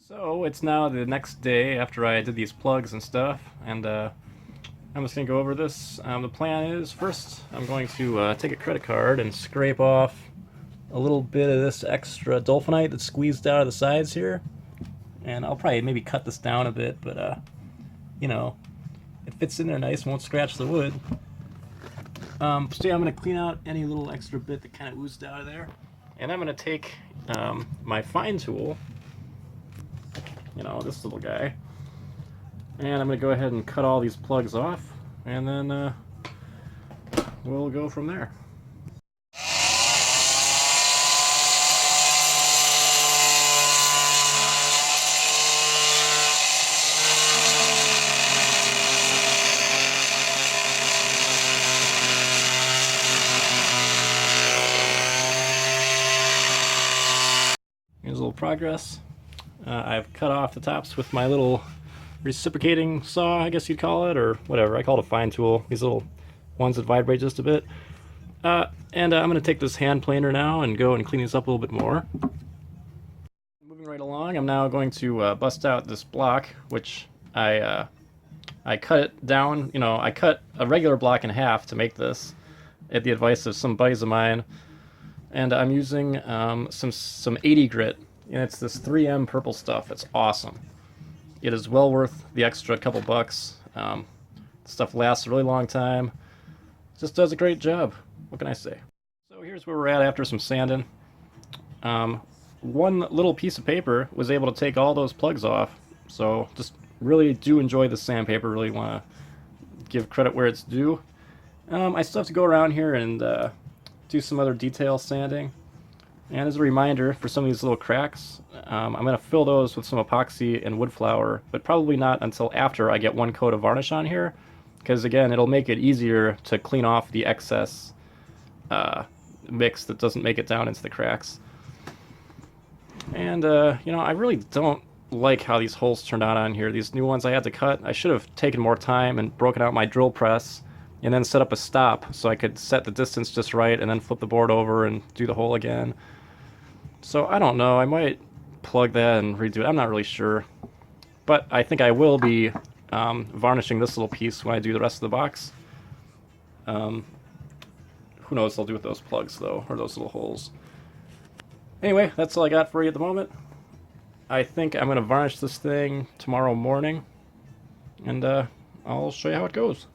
So it's now the next day after I did these plugs and stuff, and I'm just going to go over this. The plan is, first I'm going to take a credit card and scrape off a little bit of this extra dolphinite that's squeezed out of the sides here. And I'll probably maybe cut this down a bit, but you know, it fits in there nice, won't scratch the wood. So yeah, I'm going to clean out any little extra bit that kind of oozed out of there. And I'm going to take my fine tool, this little guy, and I'm going to go ahead and cut all these plugs off, and then we'll go from there. Here's a little progress. I've cut off the tops with my little reciprocating saw, I guess you'd call it, or whatever. I call it a fine tool. These little ones that vibrate just a bit. And I'm going to take this hand planer now and go and clean these up a little bit more. Moving right along, I'm now going to bust out this block, which I cut it down. I cut a regular block in half to make this at the advice of some buddies of mine. And I'm using some 80 grit, and it's this 3M purple stuff. It's awesome. It is well worth the extra couple bucks. Stuff lasts a really long time. Just does a great job. What can I say? So here's where we're at after some sanding. One little piece of paper was able to take all those plugs off. So just really do enjoy the sandpaper. Really want to give credit where it's due. I still have to go around here and do some other detail sanding. And as a reminder, for some of these little cracks, I'm going to fill those with some epoxy and wood flour, but probably not until after I get one coat of varnish on here, because again, it'll make it easier to clean off the excess mix that doesn't make it down into the cracks. And, I really don't like how these holes turned out on here. These new ones I had to cut, I should have taken more time and broken out my drill press and then set up a stop so I could set the distance just right and then flip the board over and do the hole again. So I don't know, I might plug that and redo it. I'm not really sure. But I think I will be varnishing this little piece when I do the rest of the box. Who knows what I'll do with those plugs though, or those little holes. Anyway, that's all I got for you at the moment. I think I'm going to varnish this thing tomorrow morning, and I'll show you how it goes.